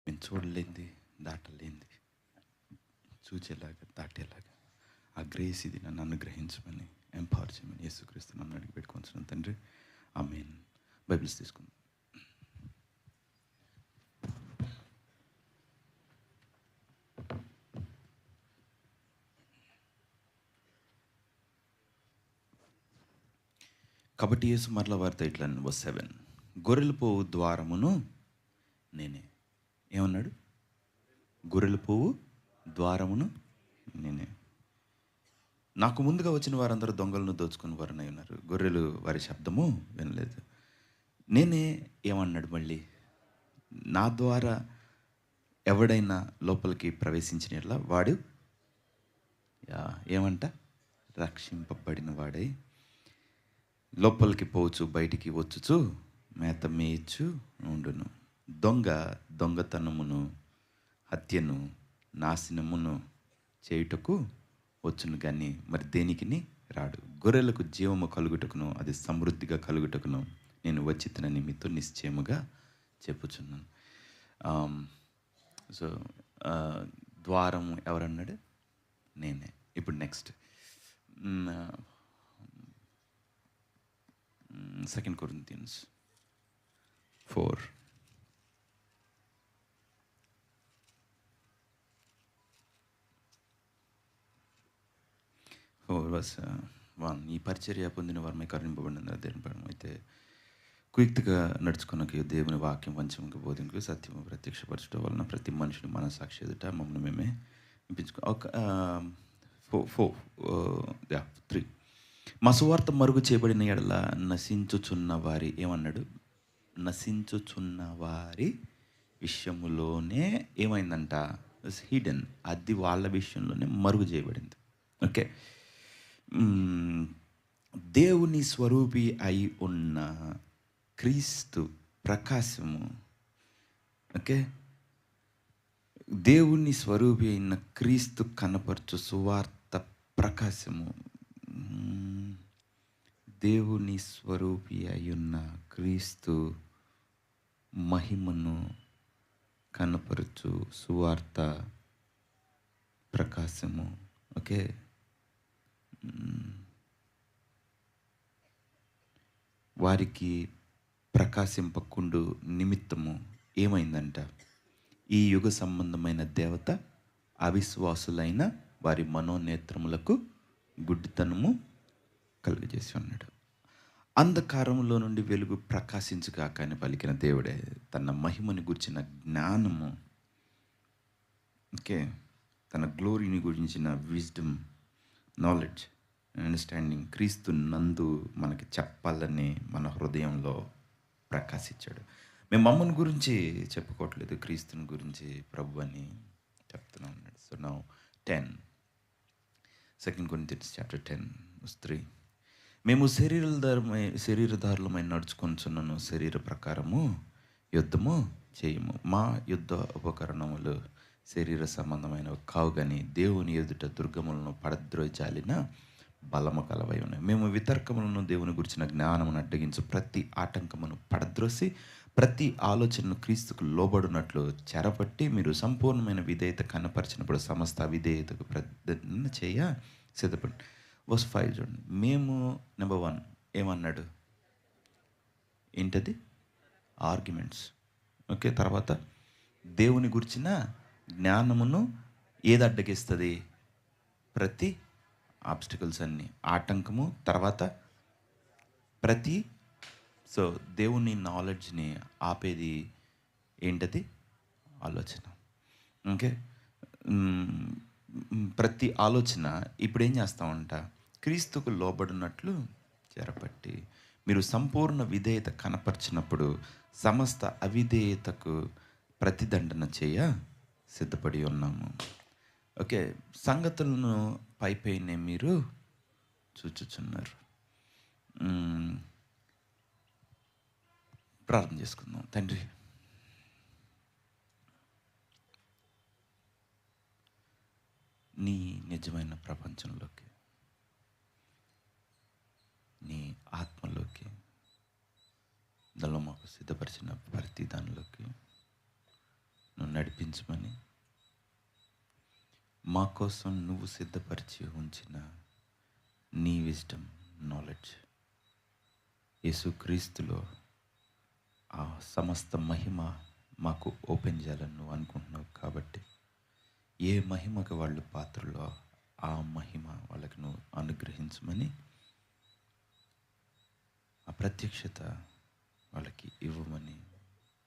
మేము చూడలేంది, దాటలేంది, చూచేలాగా దాటేలాగా ఆ గ్రేస్ ఇది నన్ను అనుగ్రహించమని ఎంపవర్ చేయమని యేసుక్రీస్తు నన్ను అడిగి పెట్టుకుంటున్నాను తండ్రి. ఆమేన్. బైబిల్స్ తీసుకుందాం. కాబట్టి యేసు మరల వారితో ఇట్లా వర్స్ 7, గొర్రెలు పోవు ద్వారమును నేనే. ఏమన్నాడు? గొర్రెలు పోవు ద్వారమును నేనే. నాకు ముందుగా వచ్చిన వారందరూ దొంగలను దోచుకుని వారనై ఉన్నారు, గొర్రెలు వారి శబ్దము వినలేదు. నేనే ఏమన్నాడు మళ్ళీ? నా ద్వారా ఎవడైనా లోపలికి ప్రవేశించిన వాడు ఏమంట? రక్షింపబడిన వాడై లోపలికి పోవచ్చు, బయటికి వచ్చుచు మేత మేయచ్చు ఉండును. దొంగ దొంగతనమును, హత్యను, నాశనమును చేయుటకు వచ్చును, కానీ మరి దేనికిని రాడు. గొర్రెలకు జీవము కలుగుటకును అది సమృద్ధిగా కలుగుటకును నేను వచ్చితనని మీతో నిశ్చయముగా చెప్పుచున్నాను. సో ద్వారం ఎవరన్నాడు? నేనే. ఇప్పుడు నెక్స్ట్ 2 Corinthians 4. verse 1. ఈ పరిచర్య పొందిన వారమై కరుణింపబడిన దేవుని అయితే కుయుక్తిగా నడుచుకున్నకి దేవుని వాక్యం వంచముకు బోధింకు సత్యము ప్రత్యక్షపరచడం వలన ప్రతి మనుషుని మనసాక్షి ఎదుట మమ్మల్ని మేమే వినిపించుకో. 3. మా సువార్త మరుగు చేయబడిన ఎడల నశించుచున్న వారి ఏమన్నాడు? నశించుచున్న వారి విషయములోనే ఏమైందంట? హిడెన్. అది వాళ్ళ విషయంలోనే మరుగు చేయబడింది. ఓకే. దేవుని స్వరూపి అయి ఉన్న క్రీస్తు ప్రకాశము. ఓకే. దేవుని స్వరూపి అయిన క్రీస్తు కనపరచు సువార్త ప్రకాశము. దేవుని స్వరూపి అయ్యున్న క్రీస్తు మహిమను కనపరచు సువార్త ప్రకాశము. ఓకే. వారికి ప్రకాశింపకుండు నిమిత్తము ఏమైందంట? ఈ యుగ సంబంధమైన దేవత అవిశ్వాసులైన వారి మనోనేత్రములకు గుడ్డితనము కలుగజేసి ఉన్నాడు. అంధకారంలో నుండి వెలుగు ప్రకాశించుగాక అని పలికిన దేవుడే తన మహిమని గురించిన జ్ఞానము, ఓకే, తన గ్లోరీని గురించిన విజ్డమ్, నాలెడ్జ్, అండర్స్టాండింగ్ క్రీస్తు నందు మనకి చెప్పాలని మన హృదయంలో ప్రకాశించాడు. మేము మమ్మల్ని గురించి చెప్పుకోవట్లేదు, క్రీస్తుని గురించి ప్రభు అని చెప్తున్నాం అన్నాడు. So now 2 Corinthians 10:3. మేము శరీరధారులమైన నడుచుకొనుచున్నాను, శరీర ప్రకారము యుద్ధము చేయము. మా యుద్ధ ఉపకరణములు శరీర సంబంధమైనవి కావు, కానీ దేవుని ఎదుట దుర్గములను పడద్రోజాలిన బలము కలవై ఉన్నాయి. మేము వితర్కములను దేవుని గురించిన జ్ఞానమును అడ్డగించు ప్రతి ఆటంకమును పడద్రోసి ప్రతి ఆలోచనను క్రీస్తుకు లోబడినట్లు చెరపట్టి మీరు సంపూర్ణమైన విధేయత కనపరిచినప్పుడు సమస్త విధేయతకు ప్రదర్శన చేయ సిద్ధపడి. verse 5 చూడండి. మేము నెంబర్ 1 ఏమన్నాడు? ఏంటది? ఆర్గ్యుమెంట్స్. ఓకే. తర్వాత దేవుని గురించిన జ్ఞానమును ఏది అడ్డగిస్తుంది? ప్రతి ఆబ్స్టికల్స్ అన్నీ, ఆటంకము. తర్వాత ప్రతి దేవుని నాలెడ్జ్ని ఆపేది ఏంటది? ఆలోచన. ఓకే. ప్రతి ఆలోచన ఇప్పుడు ఏం చేస్తామంట? క్రీస్తుకు లోబడినట్లు చెరపట్టి మీరు సంపూర్ణ విధేయత కనపరిచినప్పుడు సమస్త అవిధేయతకు ప్రతిదండన చేయ సిద్ధపడి ఉన్నాము. ఓకే. సంగతులను పైనే మీరు చూచుచున్నారు. ప్రార్థన చేసుకుందాం. తండ్రి, నీ నిజమైన ప్రపంచంలోకి, నీ ఆత్మలోకి, దానిలో మాకు సిద్ధపరిచిన ప్రతి దానిలోకి నువ్వు నడిపించమని, మా కోసం నువ్వు సిద్ధపరిచి ఉంచిన నీ విజ్డమ్, నాలెడ్జ్ యేసుక్రీస్తులో ఆ సమస్త మహిమ మాకు ఓపెన్ చేయాలని నువ్వు అనుకుంటున్నావు. కాబట్టి ఏ మహిమకు వాళ్ళు పాత్రలో ఆ మహిమ వాళ్ళకి నువ్వు అనుగ్రహించమని, ఆ ప్రత్యక్షత వాళ్ళకి ఇవ్వమని,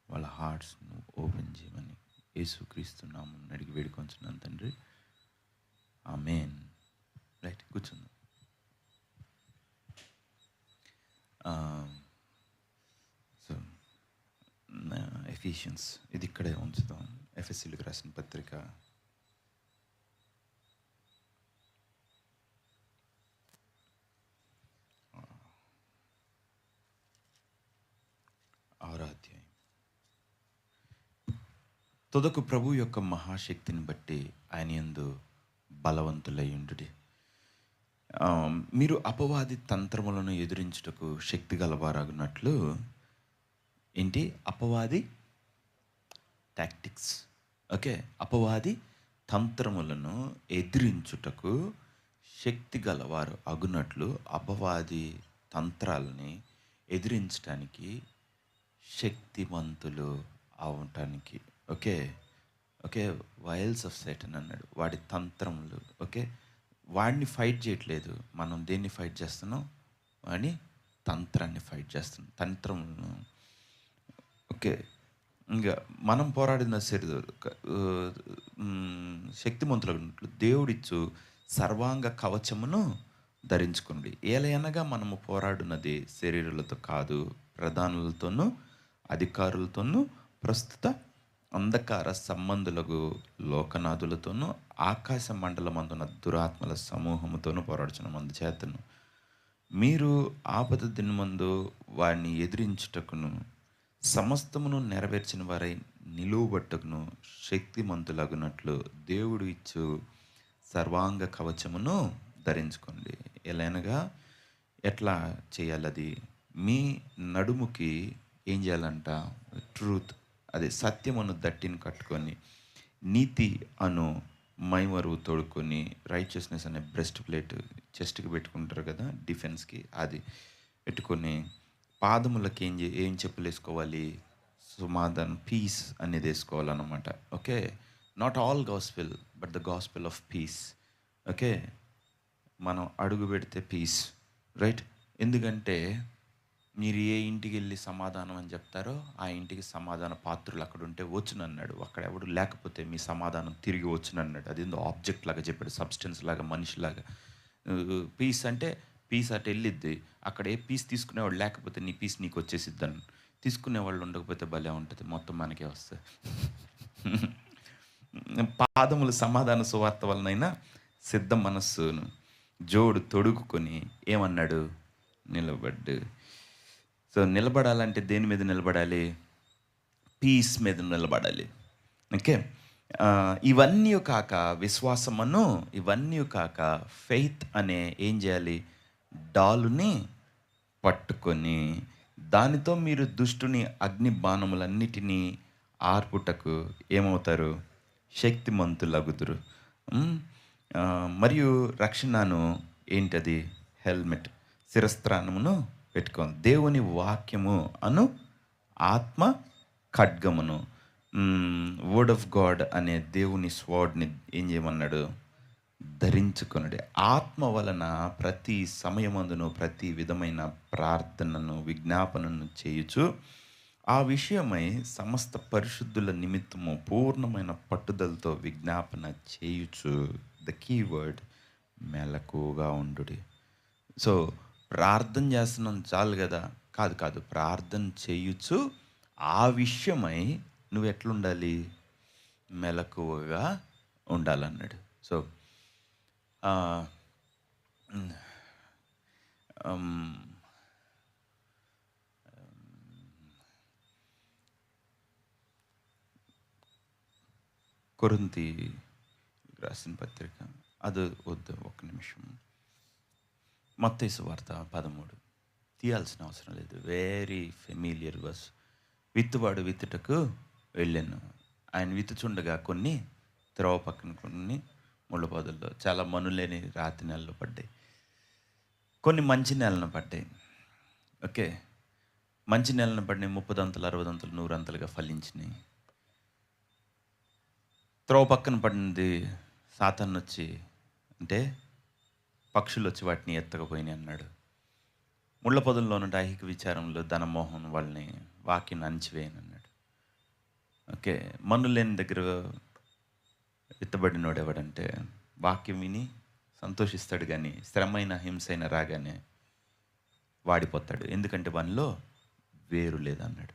వాళ్ళ హార్ట్స్ను ఓపెన్ చేయమని యేసుక్రీస్తు నామమున అడిగి వేడుకొంచున్నాను తండ్రి. ఆమేన్. రైట్, కూర్చుందాం. సో ఎఫిషియన్స్ ఇది ఇక్కడే ఉంచుదాం. ఎఫెసీయులకు రాసిన పత్రిక 6వ అధ్యాయం. తుదకు ప్రభు యొక్క మహాశక్తిని బట్టి ఆయన యందు బలవంతులయ్యుండుడి. మీరు అపవాది తంత్రములను ఎదిరించుటకు శక్తి గలవారగునట్లు. ఏంటి అపవాది టాక్టిక్స్? ఓకే, అపవాది తంత్రములను ఎదిరించుటకు శక్తి గలవారు అగునట్లు, అపవాది తంత్రాలని ఎదిరించడానికి శక్తివంతులు అవటానికి. ఓకే ఓకే, వైల్స్ ఆఫ్ సైటన్ అన్నాడు, వాడి తంత్రములు. ఓకే, వాడిని ఫైట్ చేయట్లేదు, మనం దేన్ని ఫైట్ చేస్తున్నాం? వాడిని తంత్రాన్ని ఫైట్ చేస్తున్నాం, తంత్రములను. ఓకే, ఇంకా మనం పోరాడిన శక్తిమంతులు దేవుడిచ్చు సర్వాంగ కవచమును ధరించుకోండి. ఏలయనగా మనము పోరాడున్నది శరీరులతో కాదు, ప్రధానులతోనూ అధికారులతోనూ ప్రస్తుత అంధకార సంబంధులకు లోకనాథులతోనూ ఆకాశ మండలమందున దురాత్మల సమూహముతోనూ పోరాడుచున్న మందు చేతను మీరు ఆపద దినమందు వారిని ఎదిరించుటకును సమస్తమును నెరవేర్చిన వారై నిలువబట్టుకును శక్తిమంతులగునట్లు దేవుడు ఇచ్చు సర్వాంగ కవచమును ధరించుకోండి. ఎలానగా ఎట్లా చేయాలి? అది మీ నడుముకి ఏం చేయాలంట? ట్రూత్, అదే సత్యమును దట్టిని కట్టుకొని, నీతి అను మైమరువు తోడుకొని, రైచియస్నెస్ అనే బ్రెస్ట్ ప్లేట్ చెస్ట్కి పెట్టుకుంటారు కదా డిఫెన్స్కి, అది పెట్టుకొని, పాదములకి ఏం చెప్పులు వేసుకోవాలి? సమాధానం, పీస్ అనేది వేసుకోవాలన్నమాట. Okay, not all gospel but the gospel of piece. Okay, మనం అడుగు పెడితే పీస్, రైట్? ఎందుకంటే మీరు ఏ ఇంటికి వెళ్ళి సమాధానం అని చెప్తారో ఆ ఇంటికి సమాధాన పాత్రులు అక్కడ ఉంటే వచ్చునన్నాడు. అక్కడ ఎవడు లేకపోతే మీ సమాధానం తిరిగి వచ్చునన్నాడు. అది ఏందో ఆబ్జెక్ట్ లాగా చెప్పాడు, సబ్స్టెన్స్ లాగా, మనిషిలాగా. పీస్ అంటే పీస్ అటు వెళ్ళిద్ది, అక్కడ ఏ పీస్ తీసుకునేవాడు లేకపోతే నీ పీస్ నీకు వచ్చేసిద్దని. తీసుకునేవాళ్ళు ఉండకపోతే భలే ఉంటుంది, మొత్తం మనకే వస్తుంది. పాదములు సమాధాన సువార్త వలనైనా సిద్ధ మనస్సును జోడు తొడుగుకొని ఏమన్నాడు? నిలబడ్డు. సో నిలబడాలంటే దేని మీద నిలబడాలి? పీస్ మీద నిలబడాలి. ఓకే, ఇవన్నీ కాక విశ్వాసమును, ఇవన్నీ కాక ఫెయిత్ అనే ఏం చేయాలి? డాలుని పట్టుకొని దానితో మీరు దుష్టుని అగ్ని బాణములన్నిటినీ ఆర్పుటకు ఏమవుతారు? శక్తిమంతులగుదురు. మరియు రక్షణను ఏంటది? హెల్మెట్, శిరస్త్రాణమును పెట్టుకోండి. దేవుని వాక్యము అను ఆత్మ ఖడ్గమును, వర్డ్ ఆఫ్ గాడ్ అనే దేవుని స్వాడ్ని ఏం చేయమన్నాడు? ధరించుకొనుడి. ఆత్మ వలన ప్రతి సమయమందును ప్రతి విధమైన ప్రార్థనను విజ్ఞాపనను చేయుచు ఆ విషయమై సమస్త పరిశుద్ధుల నిమిత్తము పూర్ణమైన పట్టుదలతో విజ్ఞాపన చేయుచు, ద కీవర్డ్ మెలకుగా ఉండుడి. సో ప్రార్థన చేస్తున్నాం చాలు కదా? కాదు కాదు, ప్రార్థన చేయుచు ఆ విషయమై నువ్వు ఎట్లుండాలి? మెలకువగా ఉండాలన్నాడు. సో కొరింథీ రాసిన పత్రిక, అది వద్దు, ఒక్క నిమిషం. మత్తయి సువార్త 13 తీయాల్సిన అవసరం లేదు, వెరీ ఫెమిలియర్ వర్స్. విత్తువాడు విత్తుటకు వెళ్ళాను, ఆయన విత్తుచుండగా కొన్ని త్రోవ పక్కన కొన్ని ముళ్ళ పొదల్లో చాలా మనులేని రాతి నెలలు పడ్డాయి. కొన్ని మంచి నేలను పడ్డాయి. ఓకే. మంచి నేలను పడినాయి 30 60 100 ఫలించినాయి. త్రోవ పక్కన పడింది సాతానొచ్చి అంటే పక్షులు వచ్చి వాటిని ఎత్తకపోయినాయి అన్నాడు. ముళ్ళ పొదల్లో నుండి ఐహిక విచారంలో ధనమోహం వాళ్ళని వాక్యాన్ని అణిచివేయను అన్నాడు. ఓకే. మన్ను లేని దగ్గర విత్తబడినోడు ఎవడంటే వాక్యం విని సంతోషిస్తాడు, కానీ శ్రమైన హింసైన రాగానే వాడిపోతాడు, ఎందుకంటే వానిలో వేరు లేదన్నాడు.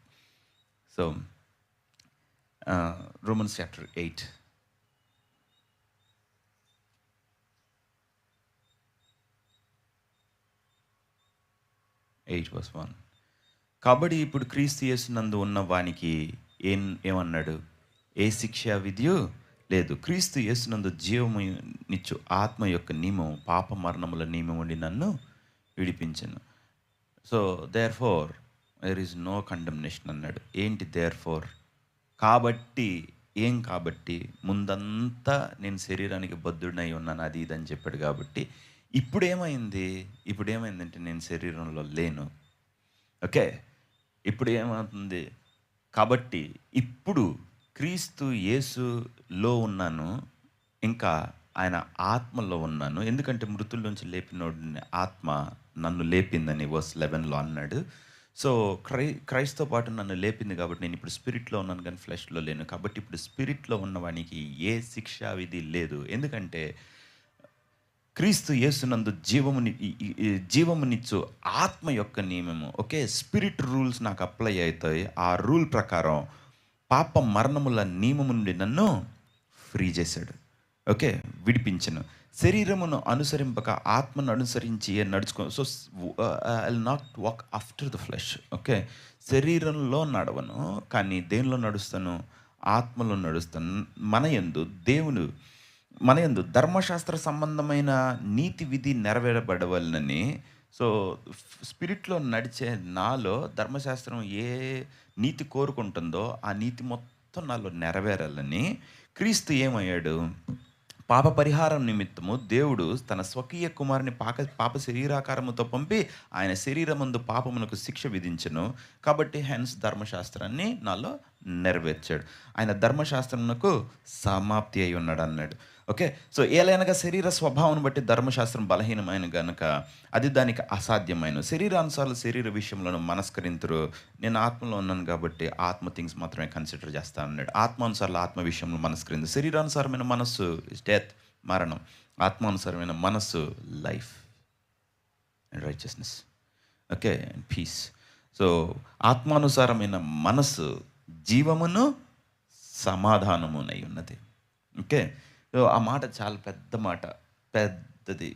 So Romans chapter 8 verse 1. కాబట్టి ఇప్పుడు క్రీస్తు యేసునందు ఉన్న వానికి ఏమన్నాడు? ఏ శిక్షా విధియు లేదు. క్రీస్తు యేసునందు జీవము నిచ్చు ఆత్మ యొక్క నియమం పాప మరణముల నియమం ఉండి నన్ను విడిపించను. So therefore there is no condemnation అన్నాడు. ఏంటి దేర్ ఫోర్? కాబట్టి ఏం? కాబట్టి ముందంతా నేను శరీరానికి బద్ధుడై ఉన్నాను, అది ఇది అని చెప్పాడు. కాబట్టి ఇప్పుడు ఏమైందంటే నేను శరీరంలో లేను. ఓకే. ఇప్పుడు ఏమవుతుంది? కాబట్టి ఇప్పుడు క్రీస్తు యేసులో ఉన్నాను, ఇంకా ఆయన ఆత్మలో ఉన్నాను. ఎందుకంటే మృతుల్లోంచి లేపినోడిని ఆత్మ నన్ను లేపిందని verse 11లో అన్నాడు. సో క్రైస్తో పాటు నన్ను లేపింది కాబట్టి నేను ఇప్పుడు స్పిరిట్లో ఉన్నాను, కానీ ఫ్లెష్లో లేను. కాబట్టి ఇప్పుడు స్పిరిట్లో ఉన్నవానికి ఏ శిక్షా విధి లేదు. ఎందుకంటే క్రీస్తు యేసునందు జీవమునిచ్చు ఆత్మ యొక్క నియమము. ఓకే. స్పిరిట్ రూల్స్ నాకు అప్లై అవుతాయి. ఆ రూల్ ప్రకారం పాప మరణముల నియమము నుండి నన్ను ఫ్రీ చేశాడు. ఓకే. విడిపించను. శరీరమును అనుసరింపక ఆత్మను అనుసరించి నడుచుకో. So I will not walk after the flesh. Okay. శరీరంలో నడవను, కానీ దేనిలో నడుస్తాను? ఆత్మలో నడుస్తాను. మన యందు ధర్మశాస్త్ర సంబంధమైన నీతి విధి నెరవేరబడవలనని. సో స్పిరిట్లో నడిచే నాలో ధర్మశాస్త్రం ఏ నీతి కోరుకుంటుందో ఆ నీతి మొత్తం నాలో నెరవేరాలని క్రీస్తు ఏమయ్యాడు? పాప పరిహారం నిమిత్తము దేవుడు తన స్వకీయ కుమారుని పాప శరీరాకారముతో పంపి ఆయన శరీరమందు పాపమునకు శిక్ష విధించెను. కాబట్టి హెన్స్ ధర్మశాస్త్రాన్ని నాలో నెరవేర్చాడు. ఆయన ధర్మశాస్త్రమునకు సమాప్తి అయి ఉన్నాడు అన్నాడు. ఓకే. సో ఏలైనగా శరీర స్వభావం బట్టి ధర్మశాస్త్రం బలహీనమైన గనుక అది దానికి అసాధ్యమైన. శరీరానుసారాలు శరీర విషయంలో మనస్కరింతురు. నేను ఆత్మలో ఉన్నాను కాబట్టి ఆత్మ థింగ్స్ మాత్రమే కన్సిడర్ చేస్తాను అన్నాడు. ఆత్మానుసారాలు ఆత్మ విషయంలో మనస్కరించు. శరీరానుసారమైన మనస్సు ఇస్ డెత్, మరణం. ఆత్మానుసారమైన మనస్సు life and righteousness. Okay. And peace. So ఆత్మానుసారమైన మనస్సు జీవమును సమాధానమునై ఉన్నది. ఓకే. ఆ మాట చాలా పెద్ద మాట, పెద్దది.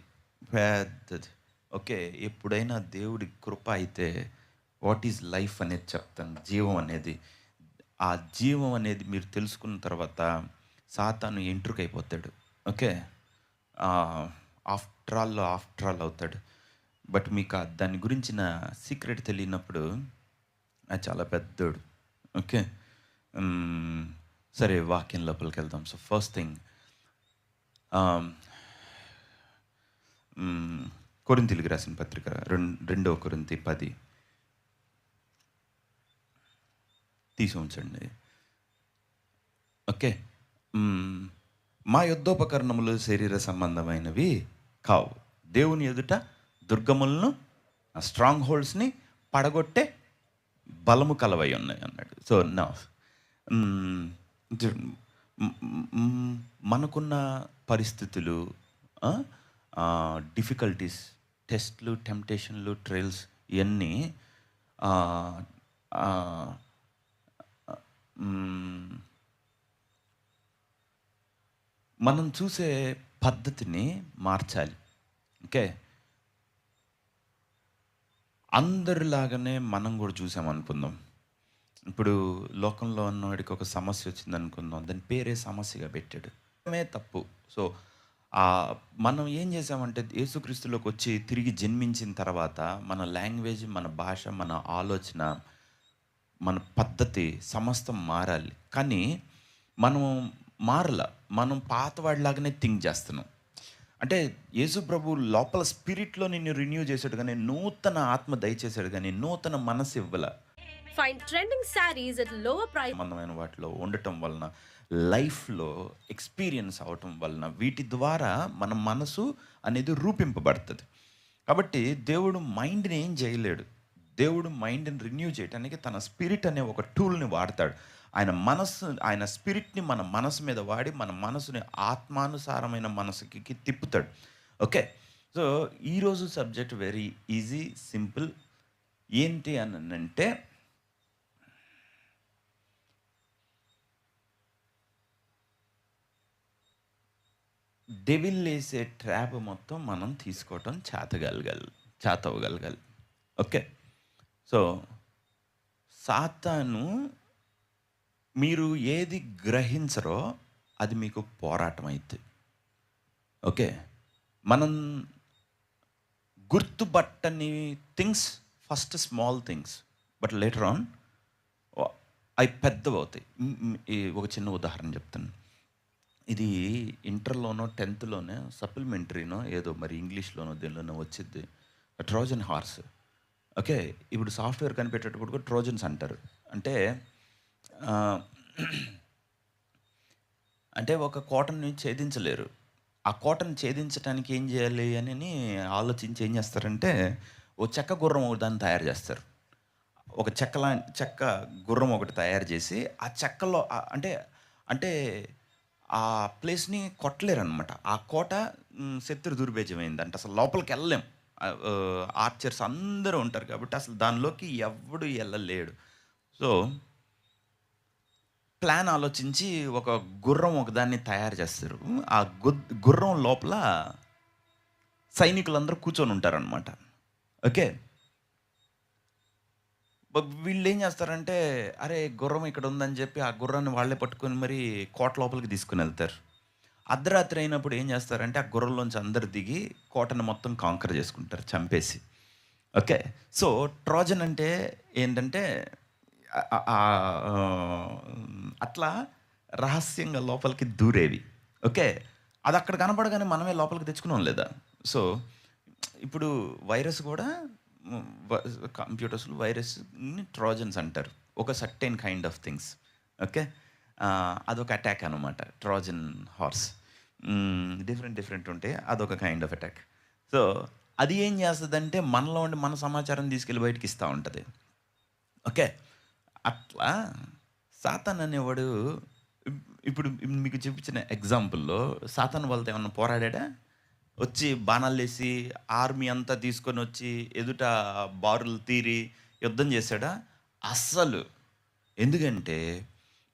ఓకే. ఎప్పుడైనా దేవుడి కృప అయితే వాట్ ఈజ్ లైఫ్ అనేది చెప్తాను. జీవం అనేది, ఆ జీవం అనేది మీరు తెలుసుకున్న తర్వాత సాతాను ఎంట్రుకైపోతాడు. ఓకే. ఆఫ్టర్ ఆల్ అవుతాడు. బట్ మీకు దాని గురించిన సీక్రెట్ తెలియనప్పుడు అది చాలా పెద్దోడు. ఓకే. సరే, వాక్యం లోపలికి వెళ్దాం. సో ఫస్ట్ థింగ్, కొరింథీయులకు రాసిన పత్రిక 2 కొరింథీ 10 తీసి ఉంచండి. ఓకే. మా యుద్ధోపకరణములు శరీర సంబంధమైనవి కావు, దేవుని ఎదుట దుర్గములను, స్ట్రాంగ్ హోల్డ్స్ని పడగొట్టే బలము కలవై ఉన్నాయి అన్నాడు. సో నా మనకున్న పరిస్థితులు, డిఫికల్టీస్, టెస్ట్లు, టెంప్టేషన్లు, ట్రయల్స్, ఇవన్నీ మనం చూసే పద్ధతిని మార్చాలి. ఓకే. అందరిలాగానే మనం కూడా చూసామనుకుందాం. ఇప్పుడు లోకంలో ఉన్నవాడికి ఒక సమస్య వచ్చింది అనుకుందాం, దాని పేరే సమస్యగా పెట్టాడు. తప్పు. సో మనం ఏం చేసామంటే యేసుక్రీస్తులోకి వచ్చి తిరిగి జన్మించిన తర్వాత మన లాంగ్వేజ్, మన భాష, మన ఆలోచన, మన పద్ధతి సమస్తం మారాలి. కానీ మనం మారల. మనం పాతవాడిలాగానే థింక్ చేస్తున్నాం. అంటే యేసు ప్రభు లోపల స్పిరిట్‌లో నిన్ను రిన్యూ చేసాడు గానీ, నూతన ఆత్మ దయచేసాడు గానీ, నూతన మనసు ఇవ్వల. Find trending sarees at lower price. సంబంధమైన వాటిలో ఉండటం వలన, లైఫ్‌లో ఎక్స్‌పీరియన్స్ అవ్వటం వలన, వీటి ద్వారా మన మనసు అనేది రూపింపబడతది. కాబట్టి దేవుడు మైండ్‌ని ఏం చేయలేడు. దేవుడు మైండ్‌ని రిన్యూ చేయటానికి తన స్పిరిట్ అనే ఒక టూల్‌ని వాడతాడు. ఆయన స్పిరిట్‌ని మన మనసు మీద వాడి, మన మనసుని ఆత్మానుసారమైన మనసుకి తిప్పుతాడు. ఓకే. సో, ఈరోజు సబ్జెక్ట్ వెరీ ఈజీ, సింపుల్. ఏంటి అనంటే, డెవిల్ ఏసే ట్రాప్ మొత్తం మనం తీసుకోవటం చేతవ్వగలగాలి. ఓకే. సో, సాతాను మీరు ఏది గ్రహించరో అది మీకు పోరాటం అయిద్ది. ఓకే. మనం గుర్తుపట్టని things first small things, but later on అవి పెద్దవవుతాయి. ఒక చిన్న ఉదాహరణ చెప్తాను. ఇది ఇంటర్‌లోనో, 10థ్‌లోనో సప్లిమెంటరీనో ఏదో మరి ఇంగ్లీష్‌లోనో దేనిలోనో వచ్చిద్ది. Trojan horse. ఓకే. ఇప్పుడు సాఫ్ట్‌వేర్ కనిపెట్టేటప్పుడు కూడా ట్రోజన్స్ అంటారు. అంటే ఆహ్, అంటే ఒక కోటని ఛేదించలేరు. ఆ కోటని ఛేదించటానికి ఏం చేయాలి అని ఆలోచించి ఏం చేస్తారంటే, ఓ చెక్క గుర్రం ఒకదాన్ని తయారు చేస్తారు. ఒక చెక్క గుర్రం ఒకటి తయారు చేసి, ఆ చెక్కలో అంటే అంటే ఆ ప్లేస్‌ని కొట్టలేరనమాట. ఆ కోట శత్రు దుర్భేద్యమైంది. అంటే అసలు లోపలికెళ్ళలేం. ఆర్చర్స్ అందరూ ఉంటారు కాబట్టి అసలు దానిలోకి ఎవ్వడు ఎళ్ళలేడు. సో, ప్లాన్ ఆలోచించి ఒక గుర్రం ఒకదాన్ని తయారు చేస్తారు. ఆ గుర్రం లోపల సైనికులందరూ కూర్చొని ఉంటారనమాట. ఓకే. వీళ్ళేం చేస్తారంటే, అరే! గుర్రం ఇక్కడ ఉందని చెప్పి ఆ గుర్రాన్ని వాళ్ళే పట్టుకొని మరి కోట లోపలికి తీసుకొనెళ్తారు. అర్ధరాత్రి అయినప్పుడు ఏం చేస్తారంటే, ఆ గుర్రంలోంచి అందరూ దిగి కోటను మొత్తం కాంకర్ చేసుకుంటారు చంపేసి. ఓకే. సో, ట్రోజన్ అంటే ఏంటంటే అట్లా రహస్యంగా లోపలికి దూరేవి. ఓకే. అదక్కడ కనపడగానే మనమే లోపలికి తెచ్చుకున్నాం లేదా? సో, ఇప్పుడు వైరస్ కూడా హ్మ్, వ కంప్యూటర్స్‌లో వైరస్‌ని ట్రోజన్స్ అంటారు. ఒక certain kind of things. Okay. అదొక అటాక్ అనమాట. Trojan horse. డిఫరెంట్ ఉంటాయి. అదొక కైండ్ ఆఫ్ అటాక్. సో, అది ఏం చేస్తదంటే మనలో ఉండి మన సమాచారం తీసుకెళ్ళి బయటికి ఇస్తా ఉంటది. ఓకే. అట్లా సాతాన్ అనేవాడు ఇప్పుడు మీకు చూపించిన ఎగ్జాంపుల్‌లో సాతాను వాళ్ళతో ఏమన్నా పోరాడాడా? వచ్చి బాణాలేసి ఆర్మీ అంతా తీసుకొనొచ్చి ఎదుట బారులు తీరి యుద్ధం చేశాడా? అస్సలు. ఎందుకంటే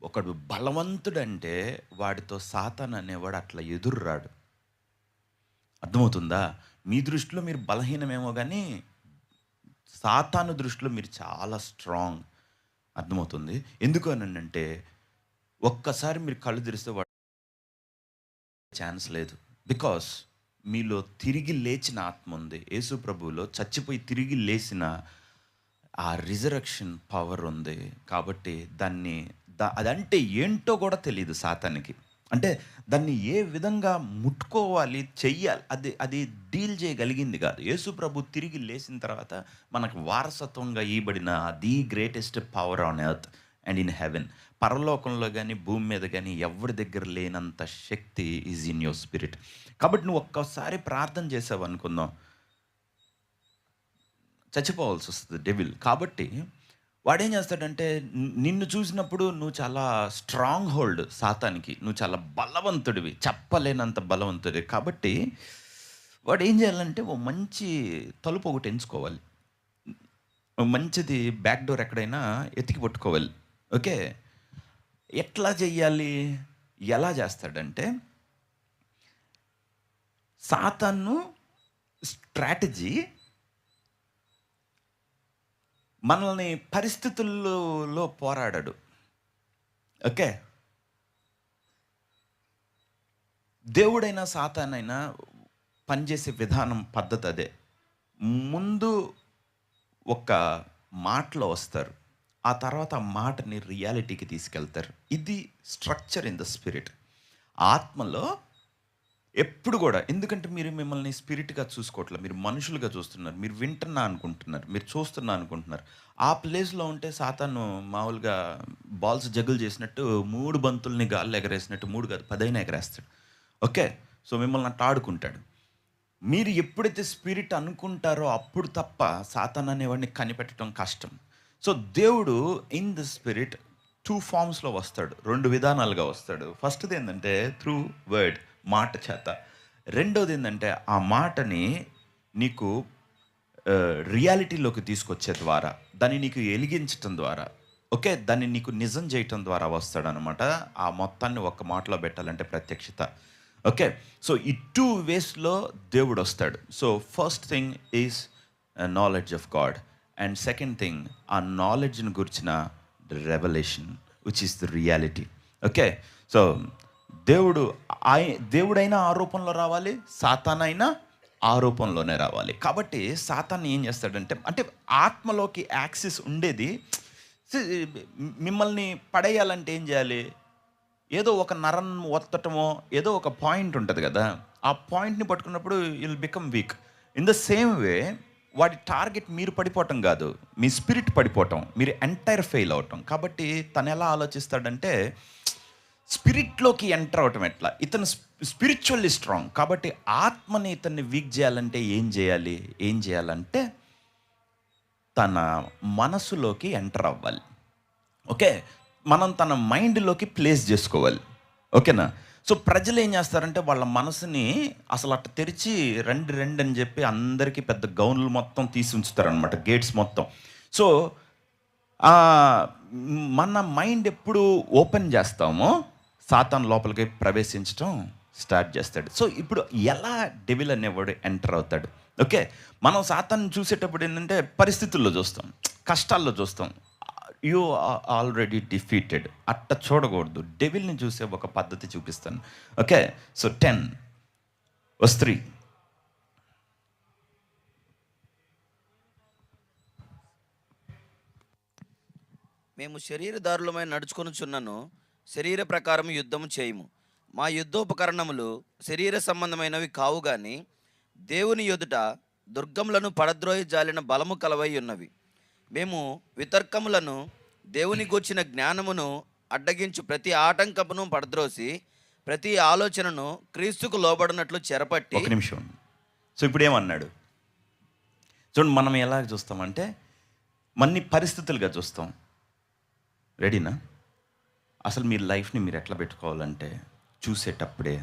ఒకడు బలవంతుడంటే వాడితో సాతాను అనేవాడు అట్లా ఎదురు రాడు. అర్థమవుతుందా? మీ దృష్టిలో మీరు బలహీనమేమో గానీ, సాతాను దృష్టిలో మీరు చాలా స్ట్రాంగ్. అర్థమవుతుంది. ఎందుకు అనంటే, ఒక్కసారి మీరు కళ్ళు తెరిస్తే వాడు ఛాన్స్ లేదు. బికాస్ మీలో తిరిగి లేచిన ఆత్మ ఉంది. యేసు ప్రభువులో చచ్చిపోయి తిరిగి లేసిన ఆ రిజరక్షన్ పవర్ ఉంది. కాబట్టి దాన్ని అదంటే ఏంటో కూడా తెలీదు సాతానికి. అంటే దాన్ని ఏ విధంగా ముట్టుకోవాలి, చెయ్యాలి అది అది డీల్ చేయగలిగింది కాదు. యేసు ప్రభు తిరిగి లేచిన తర్వాత మనకు వారసత్వంగా ఇయ్యబడిన the greatest power on earth and in heaven. పరలోకంలో గానీ, భూమి మీద గానీ ఎవరి దగ్గర లేనంత శక్తి ఈజ్ ఇన్ యువర్ స్పిరిట్. కాబట్టి నువ్వు ఒక్కసారి ప్రార్థన చేసావు అనుకుందాం, చచ్చిపోవాల్సి వస్తుంది డెవిల్. కాబట్టి వాడేం చేస్తాడంటే నిన్ను చూసినప్పుడు నువ్వు చాలా స్ట్రాంగ్ హోల్డ్ సాతానికి. నువ్వు చాలా బలవంతుడివి, చెప్పలేనంత బలవంతుడివి. కాబట్టి వాడు ఏం చేయాలంటే ఓ మంచి తలుపు ఒకటి ఎంచుకోవాలి. మంచిది బ్యాక్ డోర్ ఎక్కడైనా ఎతికి పట్టుకోవాలి. ఓకే. ఎట్లా చెయ్యాలి? ఎలా చేస్తాడంటే సాతాను స్ట్రాటజీ మనల్ని పరిస్థితుల్లో పోరాడాడు. ఓకే. దేవుడైనా సాతానైనా పనిచేసే విధానం పద్ధతి అదే. ముందు ఒక మాటలో వస్తారు. ఆ తర్వాత ఆ మాటని రియాలిటీకి తీసుకెళ్తారు. ఇది స్ట్రక్చర్ ఇన్ ద స్పిరిట్. ఆత్మలో ఎప్పుడు కూడా, ఎందుకంటే మీరు మిమ్మల్ని స్పిరిట్‌గా చూసుకోవట్లే. మీరు మనుషులుగా చూస్తున్నారు. మీరు వింటున్నా అనుకుంటున్నారు. మీరు చూస్తున్నా అనుకుంటున్నారు. ఆ ప్లేస్‌లో ఉంటే సాతాను మామూలుగా బాల్స్ జగుల్ చేసినట్టు 3 బంతుల్ని గాల్లో ఎగరేసినట్టు 3 కాదు 10 అయినా ఎగరేస్తాడు. ఓకే. సో, మిమ్మల్ని అట్ట ఆడుకుంటాడు. మీరు ఎప్పుడైతే స్పిరిట్ అనుకుంటారో అప్పుడు తప్ప సాతాను అనేవాడిని కనిపెట్టడం కష్టం. సో, దేవుడు ఇన్ ది స్పిరిట్ 2 ఫార్మ్స్‌లో వస్తాడు. 2 విధానాలుగా వస్తాడు. ఫస్ట్‌ది ఏందంటే త్రూ వర్డ్, మాట చేత. రెండోదేందంటే ఆ మాటని నీకు రియాలిటీలోకి తీసుకొచ్చే ద్వారా, దాన్ని నీకు ఎలిగించటం ద్వారా, ఓకే. దాన్ని నీకు నిజం చేయటం ద్వారా వస్తాడనమాట. ఆ మొత్తాన్ని ఒక్క మాటలో పెట్టాలంటే ప్రత్యక్షత. ఓకే. సో, ఈ 2 వేస్‌లో దేవుడొస్తాడు. So, first thing is knowledge of God. And second thing, ఆ నాలెడ్జ్‌ని గురించిన revolution which is the reality. Okay. So, దేవుడు దేవుడైనా ఆ రూపంలో రావాలి, సాతానైనా ఆ రూపంలోనే రావాలి. కాబట్టి సాతాను ఏం చేస్తాడంటే, అంటే ఆత్మలోకి యాక్సెస్ ఉండేది. మిమ్మల్ని పడేయాలంటే ఏం చేయాలి? ఏదో ఒక నరం ఒత్తటమో, ఏదో ఒక పాయింట్ ఉంటుంది కదా! ఆ పాయింట్‌ని పట్టుకున్నప్పుడు will become weak. In the same way వాడి టార్గెట్ మీరు పడిపోవటం కాదు, మీ స్పిరిట్ పడిపోవటం, మీరు ఎంటైర్ ఫెయిల్ అవటం. కాబట్టి తను ఎలా ఆలోచిస్తాడంటే, స్పిరిట్‌లోకి ఎంటర్ అవ్వటం ఎట్లా? ఇతను స్పిరిచువల్లీ స్ట్రాంగ్. కాబట్టి ఆత్మని ఇతన్ని వీక్ చేయాలంటే ఏం చేయాలి? ఏం చేయాలంటే తన మనసులోకి ఎంటర్ అవ్వాలి. ఓకే. మనం తన మైండ్‌లోకి ప్లేస్ చేసుకోవాలి. ఓకేనా? సో, ప్రజలు ఏం చేస్తారంటే వాళ్ళ మనసుని అసలు అట్ట తెరిచి రండి రండి అని చెప్పి అందరికీ పెద్ద గౌన్లు మొత్తం తీసి ఉంచుతారనమాట, గేట్స్ మొత్తం. సో, మన మైండ్ ఎప్పుడు ఓపెన్ చేస్తామో సాతాను లోపలికి ప్రవేశించడం స్టార్ట్ చేస్తాడు. సో, ఇప్పుడు ఎలా డెవిల్ అనేవాడు ఎంటర్ అవుతాడు? ఓకే. మనం సాతాన్ని చూసేటప్పుడు ఏంటంటే పరిస్థితుల్లో చూస్తాం, కష్టాల్లో చూస్తాం. యు ఆల్రెడీ డిఫీటెడ్ అట్ట చూడకూడదు. డెవిల్ని చూసే ఒక పద్ధతి చూపిస్తాను. ఓకే. సో, 10:3 మేము శరీరదారులమై నడుచుకొనుచున్నను శరీర ప్రకారం యుద్ధము చేయము. మా యుద్ధోపకరణములు శరీర సంబంధమైనవి కావు గాని దేవుని ఎదుట దుర్గములను పడద్రోయి జాలిన బలము కలవై ఉన్నవి. మేము వితర్కములను దేవుని గూర్చిన జ్ఞానమును అడ్డగించు ప్రతి ఆటంకమును పడద్రోసి ప్రతి ఆలోచనను క్రీస్తుకు లోబడినట్లు చెరపట్టి. ఒక నిమిషం. సో, ఇప్పుడు ఏమన్నాడు చూడండి. మనం ఎలా చూస్తామంటే మన్ని పరిస్థితులుగా చూస్తాం. రెడీనా? అసలు మీ లైఫ్ని మీరు ఎట్లా పెట్టుకోవాలంటే చూసేటప్పుడే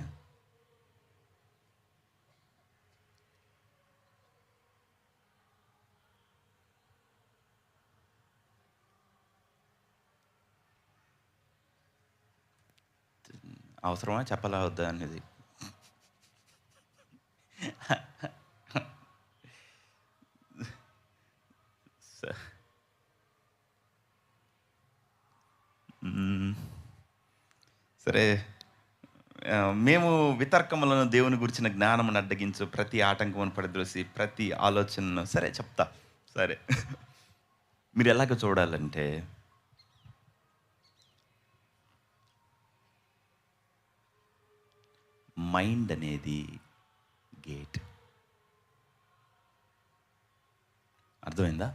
అవసరమా చెప్పాలా వద్దా అనేది. సరే. మేము వితర్కములను దేవుని గురించిన జ్ఞానమును అడ్డగించు ప్రతి ఆటంకమును పడద్రోసి ప్రతి ఆలోచనను, సరే చెప్తా. సరే, మీరు ఎలాగ చూడాలంటే మైండ్ అనేది గేట్. అర్థమైందా?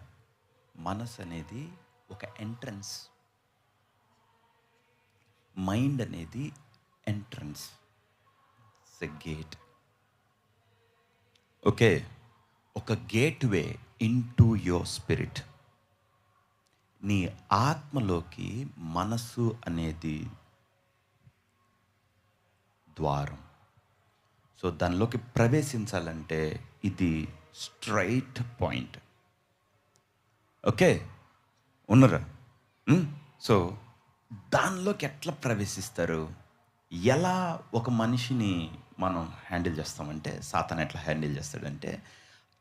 మనసు అనేది ఒక ఎంట్రన్స్, మైండ్ అనేది entrance, it's a gate. Okay. ఒక గేట్వే ఇంటూ యువర్ స్పిరిట్. నీ ఆత్మలోకి మనసు అనేది ద్వారం. సో, దానిలోకి ప్రవేశించాలంటే ఇది స్ట్రైట్ పాయింట్. ఓకే, ఉన్నరా? సో, దానిలోకి ఎట్లా ప్రవేశిస్తారు? ఎలా ఒక మనిషిని మనం హ్యాండిల్ చేస్తామంటే, సాతాను ఎట్లా హ్యాండిల్ చేస్తాడంటే,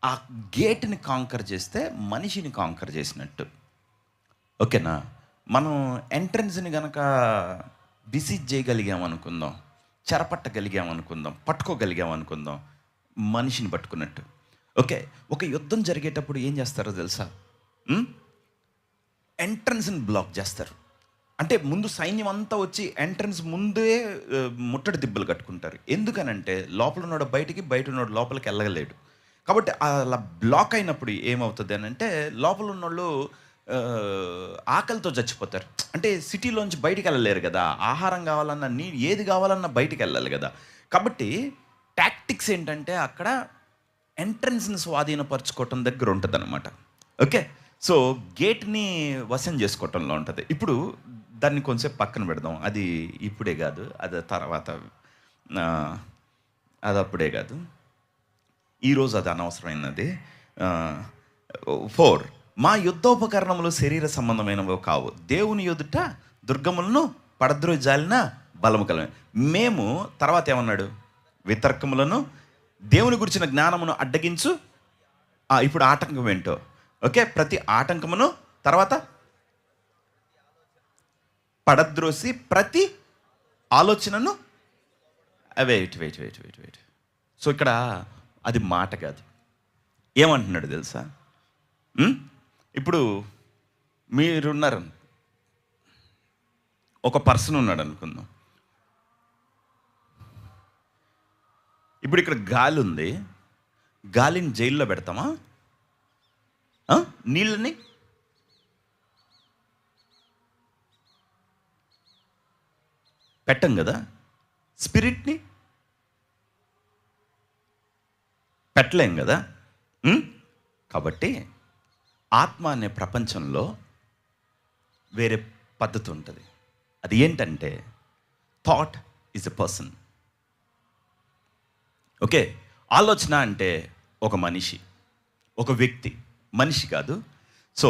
ఆ గేట్ని కాంకర్ చేస్తే మనిషిని కాంకర్ చేసినట్టు. ఓకేనా? మనం ఎంట్రన్స్ని కనుక బిసీజ్ చేయగలిగామనుకుందాం, చెరపట్టగలిగామనుకుందాం, పట్టుకోగలిగామనుకుందాం, మనిషిని పట్టుకున్నట్టు. ఓకే. ఒక యుద్ధం జరిగేటప్పుడు ఏం చేస్తారో తెలుసా? ఎంట్రన్స్ని బ్లాక్ చేస్తారు. అంటే ముందు సైన్యం అంతా వచ్చి ఎంట్రన్స్ ముందే ముట్టడి దిబ్బలు కట్టుకుంటారు. ఎందుకనంటే లోపల ఉన్నాడు బయటికి, బయట ఉన్నాడు లోపలికి వెళ్ళగలేడు. కాబట్టి అలా బ్లాక్ అయినప్పుడు ఏమవుతుంది అని అంటే లోపల ఉన్నోళ్ళు ఆకలితో చచ్చిపోతారు. అంటే సిటీలోంచి బయటికి వెళ్ళలేరు కదా, ఆహారం కావాలన్నా ఏది కావాలన్నా బయటికి వెళ్ళాలి కదా. కాబట్టి టాక్టిక్స్ ఏంటంటే అక్కడ ఎంట్రన్స్ని స్వాధీనపరచుకోవటం దగ్గర ఉంటుంది అనమాట. ఓకే, సో గేట్ని వశం చేసుకోవటంలో ఉంటుంది. ఇప్పుడు దాన్ని కొంచెంసేపు పక్కన పెడదాం, అది ఇప్పుడే కాదు, అది తర్వాత, అది అప్పుడే కాదు, ఈరోజు అది అనవసరమైనది. 4, మా యుద్ధోపకరణములు శరీర సంబంధమైనవి కావు, దేవుని ఎదుట దుర్గములను పడద్రోజాలిన బలము కలవి. మేము తర్వాత ఏమన్నాడు, వితర్కములను దేవుని గురించిన జ్ఞానమును అడ్డగించు. ఇప్పుడు ఆటంకం ఏంటో, ఓకే, ప్రతి ఆటంకమును, తర్వాత పడద్రోసి ప్రతి ఆలోచనను. వెయిట్. సో ఇక్కడ అది మాట కాదు, ఏమంటున్నాడు తెలుసా? ఇప్పుడు మీరున్నారు, ఒక పర్సన్ ఉన్నాడు అనుకుందాం. ఇప్పుడు ఇక్కడ గాలి ఉంది, గాలిని జైల్లో పెడతామా? నీళ్ళని పెట్టం కదా, స్పిరిట్ని పెట్టలేం కదా. కాబట్టి ఆత్మ అనే ప్రపంచంలో వేరే పద్ధతి ఉంటుంది. అది ఏంటంటే thought is a person. Okay, ఆలోచన అంటే ఒక మనిషి, ఒక వ్యక్తి, మనిషి కాదు. So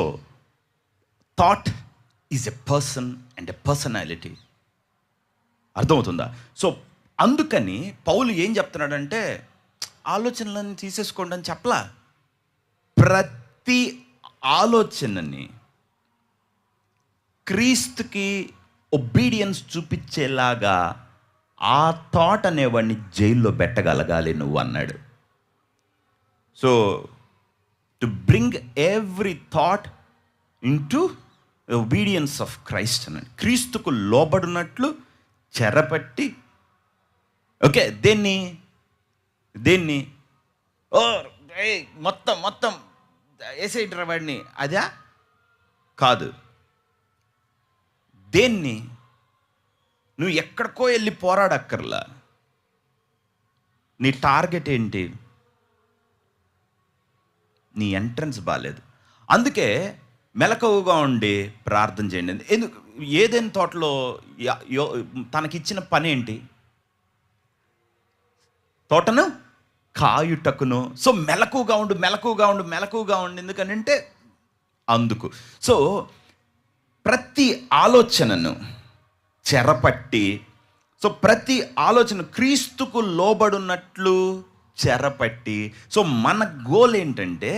thought is a person and a personality. అర్థమవుతుందా? సో అందుకని పౌలు ఏం చెప్తున్నాడంటే ఆలోచనలను తీసేసుకోండి అని చెప్పలా. ప్రతి ఆలోచనని క్రీస్తుకి ఒబీడియన్స్ చూపించేలాగా ఆ థాట్ అనేవాడిని జైల్లో పెట్టగలగాలి నువ్వు అన్నాడు. So to bring every thought into obedience of Christ అన్నాడు. క్రీస్తుకు లోబడినట్లు చెరపట్టి, ఓకే, దేన్ని మొత్తం వేసేయటరా వాడిని, అదా కాదు. దేన్ని నువ్వు ఎక్కడికో వెళ్ళి పోరాడక్కర్లా. నీ టార్గెట్ ఏంటి? నీ ఎంట్రన్స్ బాగాలేదు, అందుకే మెలకువగా ఉండి ప్రార్థన చేయండి. ఎందుకు? ఏదైనా తోటలో తనకిచ్చిన పని ఏంటి? తోటను కాయుటకును. సో మెలకువగా ఉండు. ఎందుకనంటే అందుకు. సో ప్రతి ఆలోచనను చెరపట్టి, సో ప్రతి ఆలోచన క్రీస్తుకు లోబడున్నట్లు చెరపట్టి. సో మన గోల్ ఏంటంటే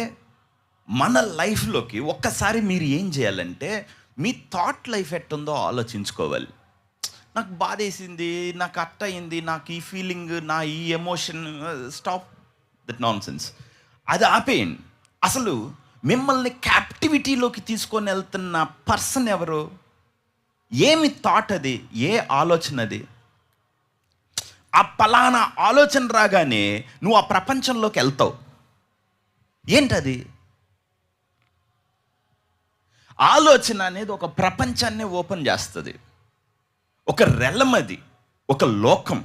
మన లైఫ్లోకి ఒక్కసారి మీరు ఏం చేయాలంటే మీ థాట్ లైఫ్ ఎట్టుందో ఆలోచించుకోవాలి. నాకు బాధ వేసింది, నాకు అట్ట అయింది, నాకు ఈ ఫీలింగ్, నా ఈ emotion, stop that non sense. అది ఆపేయండి. అసలు మిమ్మల్ని క్యాప్టివిటీలోకి తీసుకొని వెళ్తున్న పర్సన్ ఎవరు? ఏమి థాట్ అది? ఏ ఆలోచన అది? ఆ పలానా ఆలోచన రాగానే నువ్వు ఆ ప్రపంచంలోకి వెళ్తావు. ఏంటది? ఆలోచన అనేది ఒక ప్రపంచాన్ని ఓపెన్ చేస్తుంది, ఒక రెలం, అది ఒక లోకం.